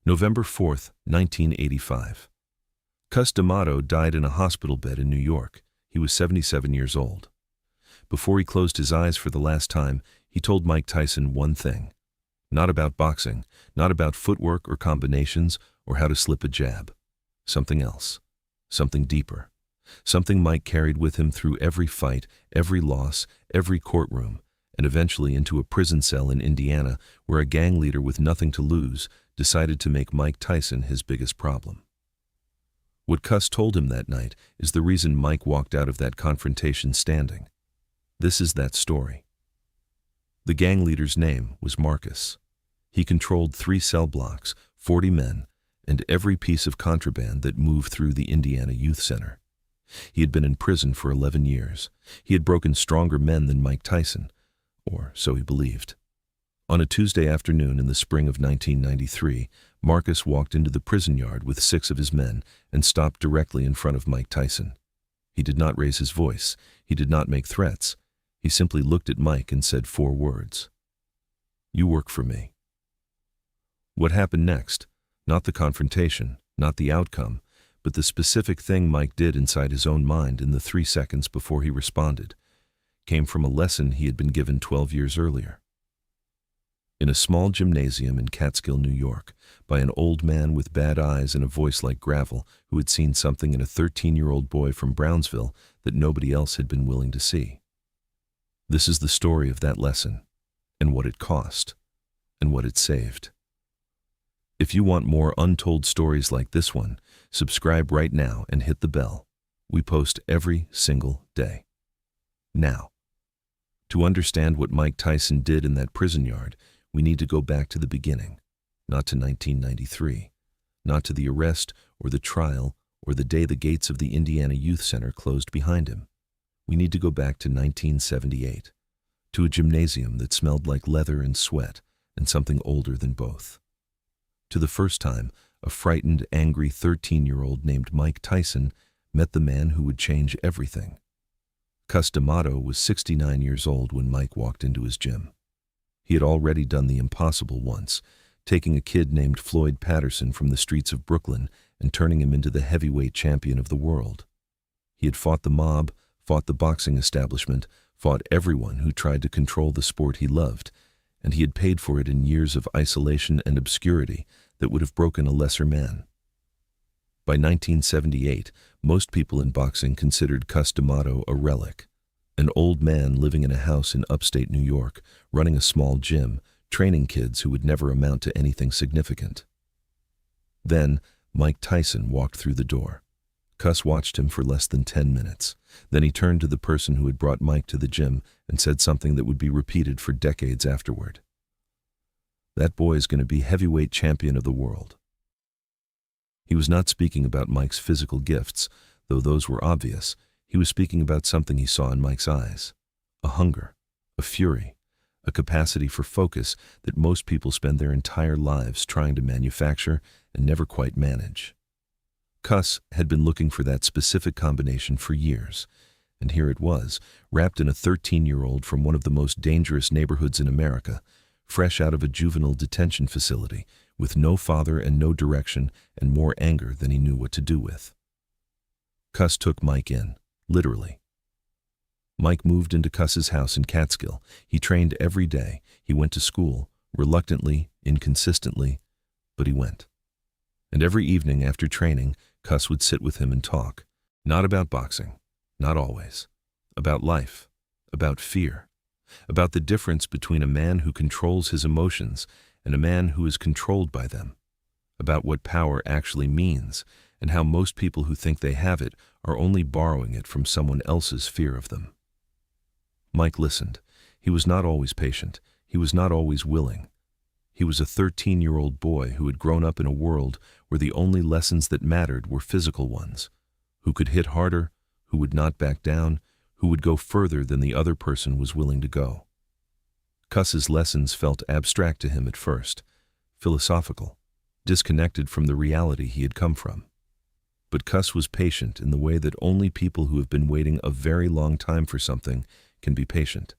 November 4, 1985. Cus D'Amato died in a hospital bed in New York. He was 77 years old. Before he closed his eyes for the last time, he told Mike Tyson one thing. Not about boxing, not about footwork or combinations or how to slip a jab. Something else. Something deeper. Something Mike carried with him through every fight, every loss, every courtroom, and eventually into a prison cell in Indiana where a gang leader with nothing to lose decided to make Mike Tyson his biggest problem. What Cus told him that night is the reason Mike walked out of that confrontation standing. This is that story. The gang leader's name was Marcus. He controlled 3 cell blocks, 40 men, and every piece of contraband that moved through the Indiana Youth Center. He had been in prison for 11 years. He had broken stronger men than Mike Tyson, or so he believed. On a Tuesday afternoon in the spring of 1993, Marcus walked into the prison yard with 6 of his men and stopped directly in front of Mike Tyson. He did not raise his voice. He did not make threats. He simply looked at Mike and said 4 words. "You work for me." What happened next? Not the confrontation, not the outcome, but the specific thing Mike did inside his own mind in the 3 seconds before he responded, came from a lesson he had been given 12 years earlier. In a small gymnasium in Catskill, New York, by an old man with bad eyes and a voice like gravel who had seen something in a 13-year-old boy from Brownsville that nobody else had been willing to see. This is the story of that lesson, and what it cost, and what it saved. If you want more untold stories like this one, subscribe right now and hit the bell. We post every single day. Now, to understand what Mike Tyson did in that prison yard, we need to go back to the beginning, not to 1993, not to the arrest or the trial or the day the gates of the Indiana Youth Center closed behind him. We need to go back to 1978, to a gymnasium that smelled like leather and sweat and something older than both. To the first time, a frightened, angry 13-year-old named Mike Tyson met the man who would change everything. Cus D'Amato was 69 years old when Mike walked into his gym. He had already done the impossible once, taking a kid named Floyd Patterson from the streets of Brooklyn and turning him into the heavyweight champion of the world. He had fought the mob, fought the boxing establishment, fought everyone who tried to control the sport he loved, and he had paid for it in years of isolation and obscurity that would have broken a lesser man. By 1978, most people in boxing considered Cus D'Amato a relic. An old man living in a house in upstate New York, running a small gym, training kids who would never amount to anything significant. Then, Mike Tyson walked through the door. Cus watched him for less than 10 minutes. Then he turned to the person who had brought Mike to the gym and said something that would be repeated for decades afterward. "That boy is going to be heavyweight champion of the world." He was not speaking about Mike's physical gifts, though those were obvious. He was speaking about something he saw in Mike's eyes. A hunger, a fury, a capacity for focus that most people spend their entire lives trying to manufacture and never quite manage. Cus had been looking for that specific combination for years, and here it was, wrapped in a 13-year-old from one of the most dangerous neighborhoods in America, fresh out of a juvenile detention facility, with no father and no direction and more anger than he knew what to do with. Cus took Mike in. Literally. Mike moved into Cus's house in Catskill. He trained every day. He went to school, reluctantly, inconsistently, but he went. And every evening after training, Cus would sit with him and talk. Not about boxing, not always. About life, about fear, about the difference between a man who controls his emotions and a man who is controlled by them, about what power actually means, and how most people who think they have it are only borrowing it from someone else's fear of them. Mike listened. He was not always patient. He was not always willing. He was a 13-year-old boy who had grown up in a world where the only lessons that mattered were physical ones, who could hit harder, who would not back down, who would go further than the other person was willing to go. Cus's lessons felt abstract to him at first, philosophical, disconnected from the reality he had come from. But Cus was patient in the way that only people who have been waiting a very long time for something can be patient.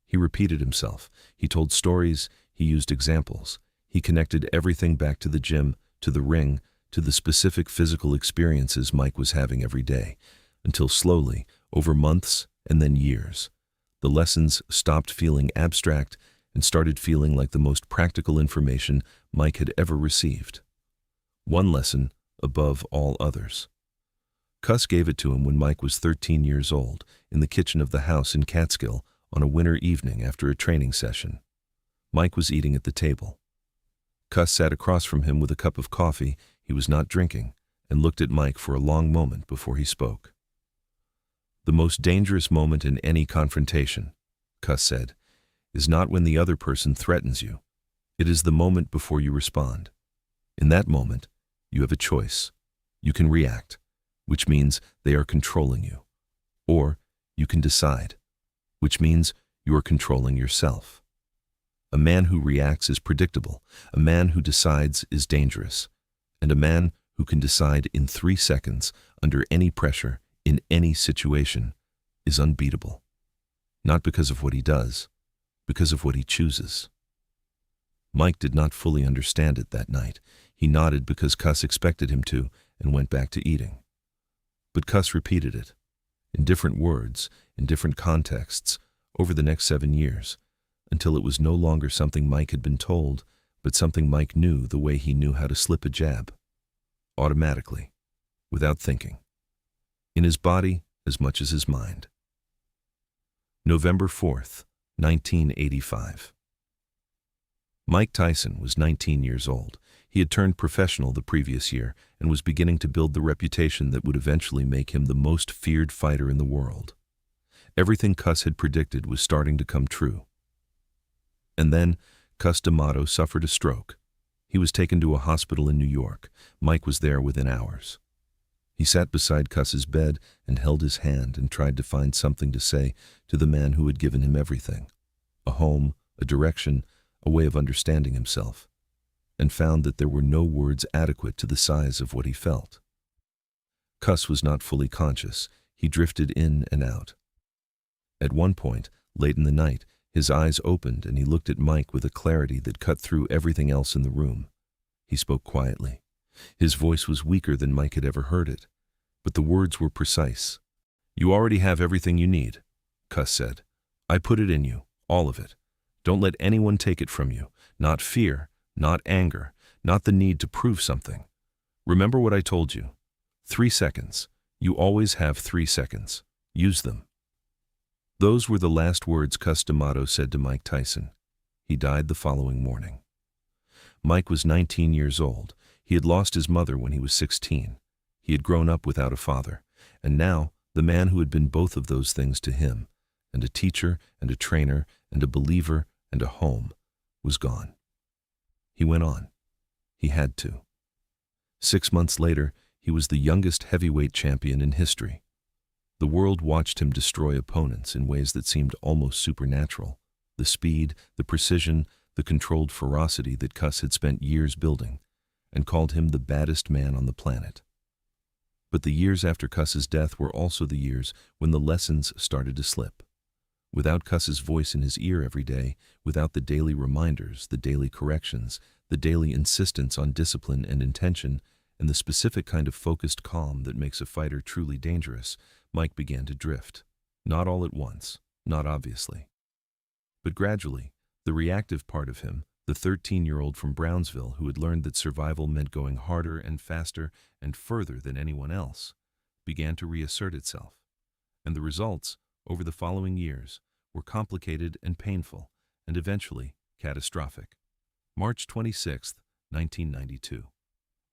He repeated himself. He told stories. He used examples. He connected everything back to the gym, to the ring, to the specific physical experiences Mike was having every day, until slowly, over months and then years, the lessons stopped feeling abstract and started feeling like the most practical information Mike had ever received. One lesson above all others. Cus gave it to him when Mike was 13 years old, in the kitchen of the house in Catskill on a winter evening after a training session. Mike was eating at the table. Cus sat across from him with a cup of coffee he was not drinking and looked at Mike for a long moment before he spoke. "The most dangerous moment in any confrontation," Cus said, "is not when the other person threatens you. It is the moment before you respond. In that moment, you have a choice. You can react, which means they are controlling you. Or you can decide, which means you are controlling yourself. A man who reacts is predictable. A man who decides is dangerous. And a man who can decide in 3 seconds, under any pressure, in any situation, is unbeatable. Not because of what he does, because of what he chooses." Mike did not fully understand it that night. He nodded because Cus expected him to and went back to eating. But Cus repeated it, in different words, in different contexts, over the next 7 years, until it was no longer something Mike had been told, but something Mike knew the way he knew how to slip a jab. Automatically, without thinking. In his body as much as his mind. November 4th, 1985. Mike Tyson was 19 years old. He had turned professional the previous year and was beginning to build the reputation that would eventually make him the most feared fighter in the world. Everything Cus had predicted was starting to come true. And then, Cus D'Amato suffered a stroke. He was taken to a hospital in New York. Mike was there within hours. He sat beside Cus's bed and held his hand and tried to find something to say to the man who had given him everything. A home, a direction, a way of understanding himself. And found that there were no words adequate to the size of what he felt. Cus was not fully conscious. He drifted in and out. At one point, late in the night, his eyes opened and he looked at Mike with a clarity that cut through everything else in the room. He spoke quietly. His voice was weaker than Mike had ever heard it, but the words were precise. "You already have everything you need," Cus said. "I put it in you, all of it. Don't let anyone take it from you. Not fear, not anger, not the need to prove something. Remember what I told you. 3 seconds. You always have 3 seconds. Use them." Those were the last words Cus D'Amato said to Mike Tyson. He died the following morning. Mike was 19 years old. He had lost his mother when he was 16. He had grown up without a father. And now, the man who had been both of those things to him, and a teacher and a trainer and a believer and a home, was gone. He went on. He had to. 6 months later, he was the youngest heavyweight champion in history. The world watched him destroy opponents in ways that seemed almost supernatural. The speed, the precision, the controlled ferocity that Cus had spent years building, and called him the baddest man on the planet. But the years after Cus's death were also the years when the lessons started to slip. Without Cus's voice in his ear every day, without the daily reminders, the daily corrections, the daily insistence on discipline and intention, and the specific kind of focused calm that makes a fighter truly dangerous, Mike began to drift. Not all at once, not obviously. But gradually, the reactive part of him, the 13-year-old from Brownsville who had learned that survival meant going harder and faster and further than anyone else, began to reassert itself. And the results, over the following years, were complicated and painful, and eventually catastrophic. March 26, 1992.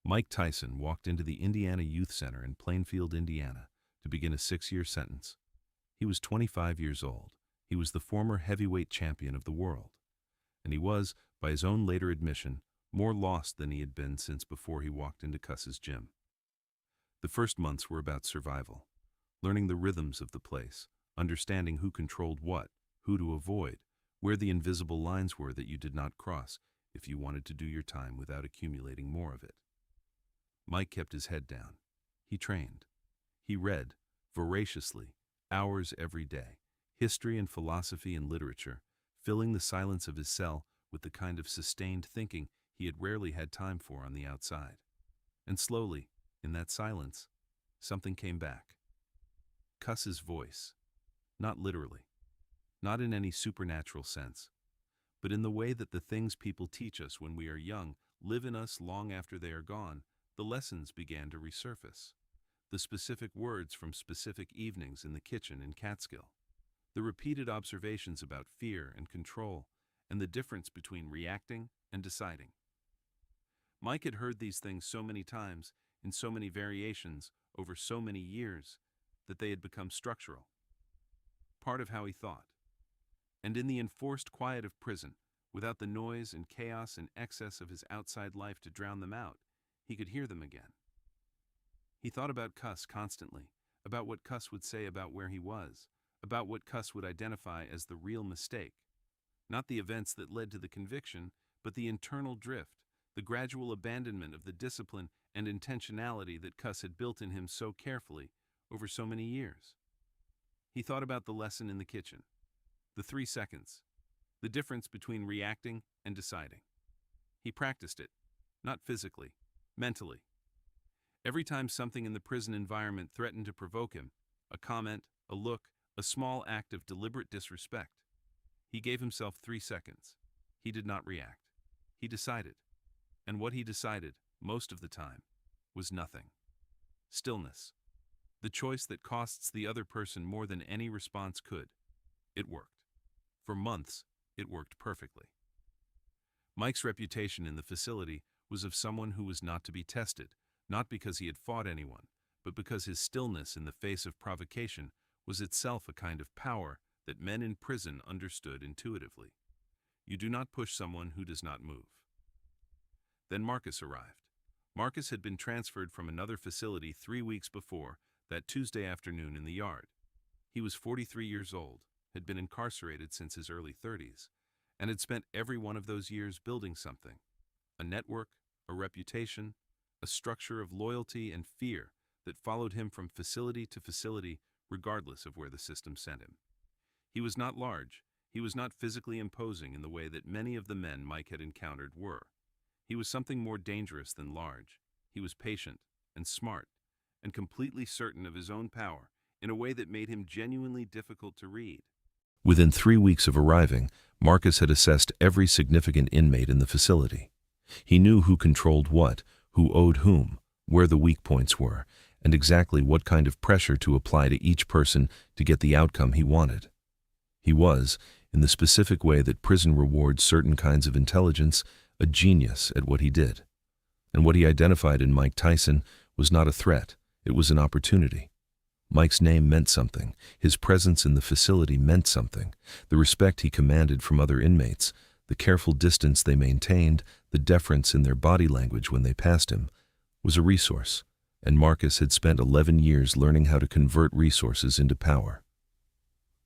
Mike Tyson walked into the Indiana Youth Center in Plainfield, Indiana, to begin a 6-year sentence. He was 25 years old. He was the former heavyweight champion of the world. And he was, by his own later admission, more lost than he had been since before he walked into Cus's gym. The first months were about survival, learning the rhythms of the place, understanding who controlled what, who to avoid, where the invisible lines were that you did not cross if you wanted to do your time without accumulating more of it. Mike kept his head down. He trained. He read, voraciously, hours every day, history and philosophy and literature, filling the silence of his cell with the kind of sustained thinking he had rarely had time for on the outside. And slowly, in that silence, something came back. Cus's voice. Not literally. Not in any supernatural sense. But in the way that the things people teach us when we are young live in us long after they are gone, the lessons began to resurface. The specific words from specific evenings in the kitchen in Catskill. The repeated observations about fear and control, and the difference between reacting and deciding. Mike had heard these things so many times, in so many variations, over so many years, that they had become structural. Part of how he thought. And in the enforced quiet of prison, without the noise and chaos and excess of his outside life to drown them out, he could hear them again. He thought about Cus constantly, about what Cus would say about where he was, about what Cus would identify as the real mistake. Not the events that led to the conviction, but the internal drift, the gradual abandonment of the discipline and intentionality that Cus had built in him so carefully over so many years. He thought about the lesson in the kitchen, the 3 seconds, the difference between reacting and deciding. He practiced it, not physically, mentally. Every time something in the prison environment threatened to provoke him, a comment, a look, a small act of deliberate disrespect, he gave himself 3 seconds. He did not react. He decided. And what he decided, most of the time, was nothing. Stillness. The choice that costs the other person more than any response could. It worked. For months, it worked perfectly. Mike's reputation in the facility was of someone who was not to be tested, not because he had fought anyone, but because his stillness in the face of provocation was itself a kind of power that men in prison understood intuitively. You do not push someone who does not move. Then Marcus arrived. Marcus had been transferred from another facility 3 weeks before, that Tuesday afternoon in the yard. He was 43 years old, had been incarcerated since his early 30s, and had spent every one of those years building something. A network, a reputation, a structure of loyalty and fear that followed him from facility to facility, regardless of where the system sent him. He was not large. He was not physically imposing in the way that many of the men Mike had encountered were. He was something more dangerous than large. He was patient and smart and completely certain of his own power in a way that made him genuinely difficult to read. Within 3 weeks of arriving, Marcus had assessed every significant inmate in the facility. He knew who controlled what, who owed whom, where the weak points were, and exactly what kind of pressure to apply to each person to get the outcome he wanted. He was, in the specific way that prison rewards certain kinds of intelligence, a genius at what he did. And what he identified in Mike Tyson was not a threat, it was an opportunity. Mike's name meant something, his presence in the facility meant something, the respect he commanded from other inmates, the careful distance they maintained, the deference in their body language when they passed him, was a resource, and Marcus had spent 11 years learning how to convert resources into power.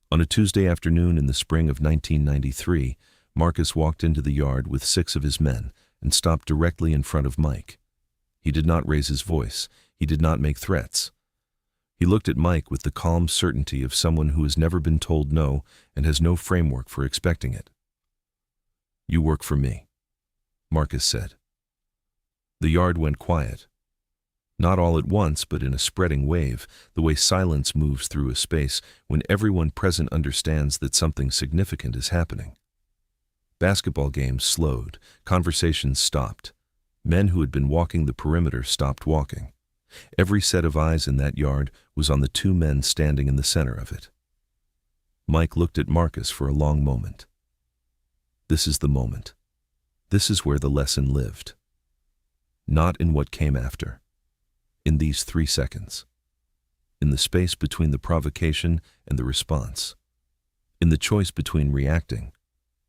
On a Tuesday afternoon in the spring of 1993, Marcus walked into the yard with 6 of his men and stopped directly in front of Mike. He did not raise his voice. He did not make threats. He looked at Mike with the calm certainty of someone who has never been told no and has no framework for expecting it. "You work for me," Marcus said. The yard went quiet. Not all at once, but in a spreading wave, the way silence moves through a space when everyone present understands that something significant is happening. Basketball games slowed, conversations stopped. Men who had been walking the perimeter stopped walking. Every set of eyes in that yard was on the 2 men standing in the center of it. Mike looked at Marcus for a long moment. This is the moment. This is where the lesson lived. Not in what came after. In these 3 seconds. In the space between the provocation and the response. In the choice between reacting,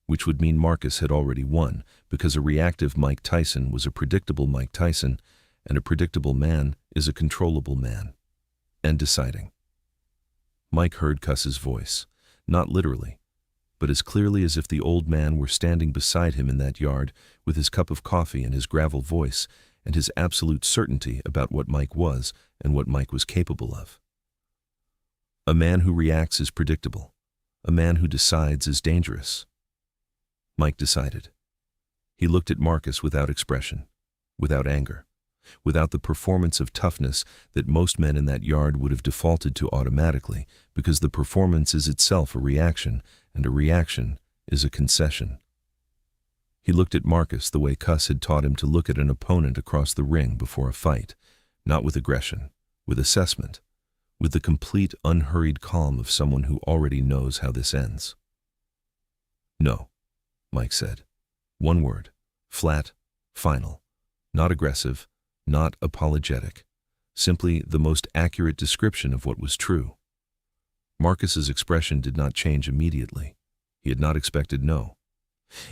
which would mean Marcus had already won, because a reactive Mike Tyson was a predictable Mike Tyson, and a predictable man is a controllable man. And deciding. Mike heard Cus's voice, not literally, but as clearly as if the old man were standing beside him in that yard with his cup of coffee and his gravel voice and his absolute certainty about what Mike was and what Mike was capable of. A man who reacts is predictable. A man who decides is dangerous. Mike decided. He looked at Marcus without expression, without anger, without the performance of toughness that most men in that yard would have defaulted to automatically, because the performance is itself a reaction, and a reaction is a concession. He looked at Marcus the way Cus had taught him to look at an opponent across the ring before a fight, not with aggression, with assessment, with the complete unhurried calm of someone who already knows how this ends. "No," Mike said. One word, flat, final, not aggressive, not apologetic, simply the most accurate description of what was true. Marcus's expression did not change immediately. He had not expected no.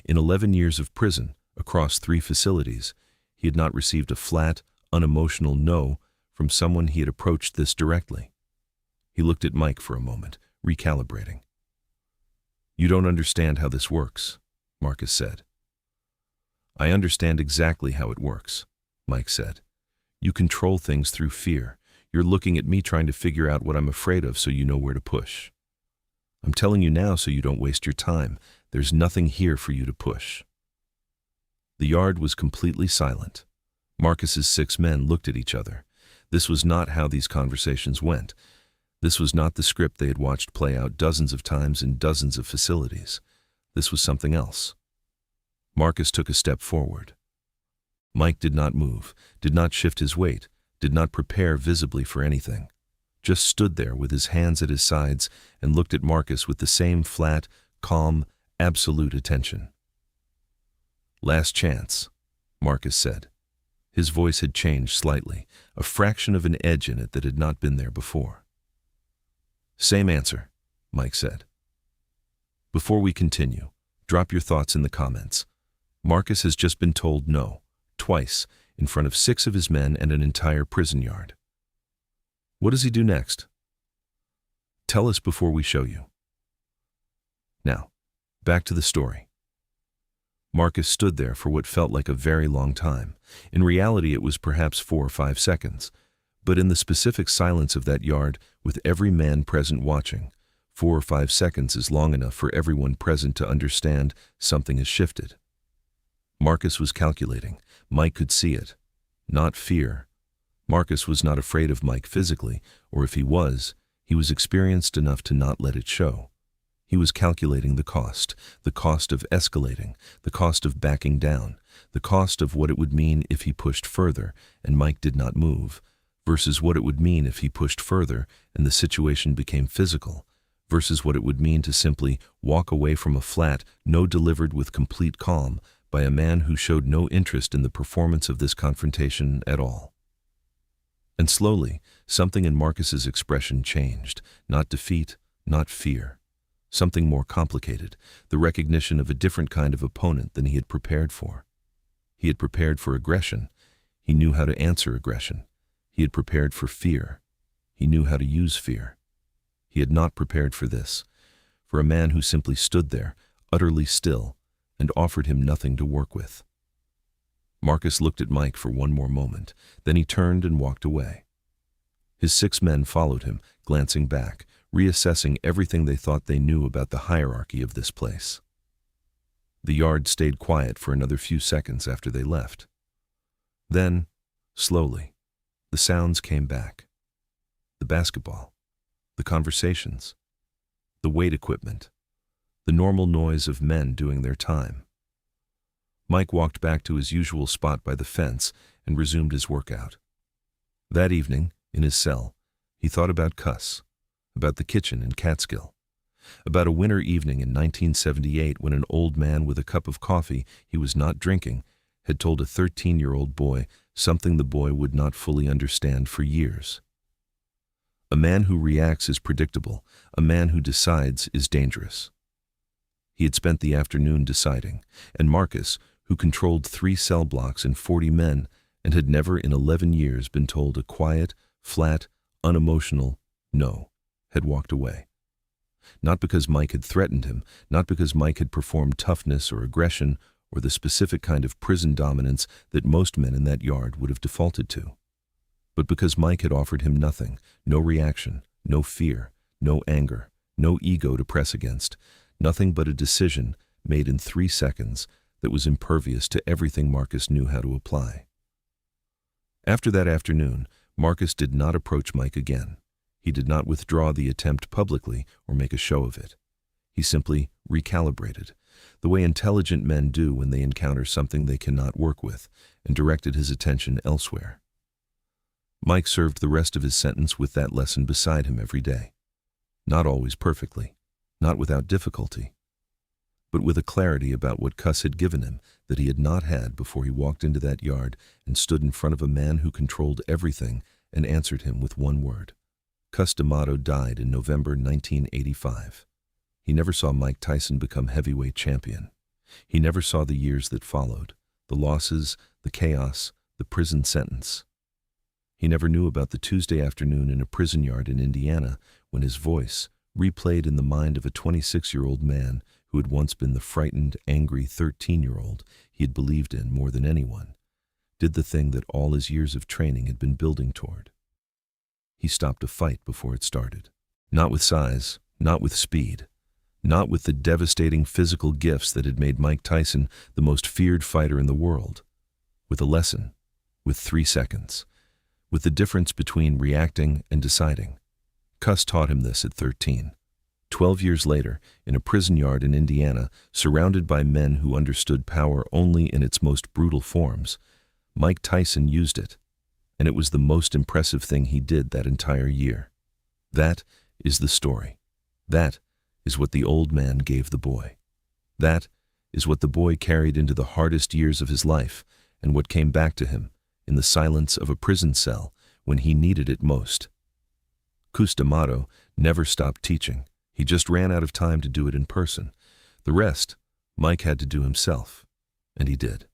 In 11 years of prison, across 3 facilities, he had not received a flat, unemotional no from someone he had approached this directly. He looked at Mike for a moment, recalibrating. "You don't understand how this works," Marcus said. "I understand exactly how it works," Mike said. "You control things through fear. You're looking at me trying to figure out what I'm afraid of so you know where to push. I'm telling you now so you don't waste your time. There's nothing here for you to push." The yard was completely silent. Marcus's 6 men looked at each other. This was not how these conversations went. This was not the script they had watched play out dozens of times in dozens of facilities. This was something else. Marcus took a step forward. Mike did not move, did not shift his weight, did not prepare visibly for anything. Just stood there with his hands at his sides and looked at Marcus with the same flat, calm, absolute attention. "Last chance," Marcus said. His voice had changed slightly, a fraction of an edge in it that had not been there before. "Same answer," Mike said. "Before we continue, drop your thoughts in the comments. Marcus has just been told no, twice, in front of 6 of his men and an entire prison yard. What does he do next? Tell us before we show you." Now, back to the story. Marcus stood there for what felt like a very long time. In reality, it was perhaps 4 or 5 seconds. But in the specific silence of that yard, with every man present watching, 4 or 5 seconds is long enough for everyone present to understand something has shifted. Marcus was calculating. Mike could see it. Not fear. Marcus was not afraid of Mike physically, or if he was experienced enough to not let it show. He was calculating the cost of escalating, the cost of backing down, the cost of what it would mean if he pushed further and Mike did not move, versus what it would mean if he pushed further and the situation became physical, versus what it would mean to simply walk away from a flat no delivered with complete calm by a man who showed no interest in the performance of this confrontation at all. And slowly, something in Marcus's expression changed, not defeat, not fear. Something more complicated, the recognition of a different kind of opponent than he had prepared for. He had prepared for aggression. He knew how to answer aggression. He had prepared for fear. He knew how to use fear. He had not prepared for this, for a man who simply stood there, utterly still, and offered him nothing to work with. Marcus looked at Mike for one more moment, then he turned and walked away. His 6 men followed him, glancing back, reassessing everything they thought they knew about the hierarchy of this place. The yard stayed quiet for another few seconds after they left. Then, slowly, the sounds came back. The basketball, the conversations, the weight equipment, the normal noise of men doing their time. Mike walked back to his usual spot by the fence and resumed his workout. That evening, in his cell, he thought about Cus, about the kitchen in Catskill, about a winter evening in 1978 when an old man with a cup of coffee he was not drinking had told a 13-year-old boy something the boy would not fully understand for years. A man who reacts is predictable. A man who decides is dangerous. He had spent the afternoon deciding, and Marcus, who controlled 3 cell blocks and 40 men and had never in 11 years been told a quiet, flat, unemotional no, had walked away. Not because Mike had threatened him, not because Mike had performed toughness or aggression or the specific kind of prison dominance that most men in that yard would have defaulted to, but because Mike had offered him nothing, no reaction, no fear, no anger, no ego to press against, nothing but a decision made in 3 seconds that was impervious to everything Marcus knew how to apply. After that afternoon, Marcus did not approach Mike again. He did not withdraw the attempt publicly or make a show of it. He simply recalibrated, the way intelligent men do when they encounter something they cannot work with, and directed his attention elsewhere. Mike served the rest of his sentence with that lesson beside him every day. Not always perfectly, not without difficulty, but with a clarity about what Cus had given him that he had not had before he walked into that yard and stood in front of a man who controlled everything and answered him with one word. Cus D'Amato died in November 1985. He never saw Mike Tyson become heavyweight champion. He never saw the years that followed, the losses, the chaos, the prison sentence. He never knew about the Tuesday afternoon in a prison yard in Indiana when his voice, replayed in the mind of a 26-year-old man who had once been the frightened, angry 13-year-old he had believed in more than anyone, did the thing that all his years of training had been building toward. He stopped a fight before it started. Not with size, not with speed, not with the devastating physical gifts that had made Mike Tyson the most feared fighter in the world. With a lesson, with 3 seconds, with the difference between reacting and deciding. Cus taught him this at 13. 12 years later, in a prison yard in Indiana, surrounded by men who understood power only in its most brutal forms, Mike Tyson used it, and it was the most impressive thing he did that entire year. That is the story. That is what the old man gave the boy. That is what the boy carried into the hardest years of his life and what came back to him in the silence of a prison cell when he needed it most. Cus D'Amato never stopped teaching. He just ran out of time to do it in person. The rest, Mike had to do himself, and he did.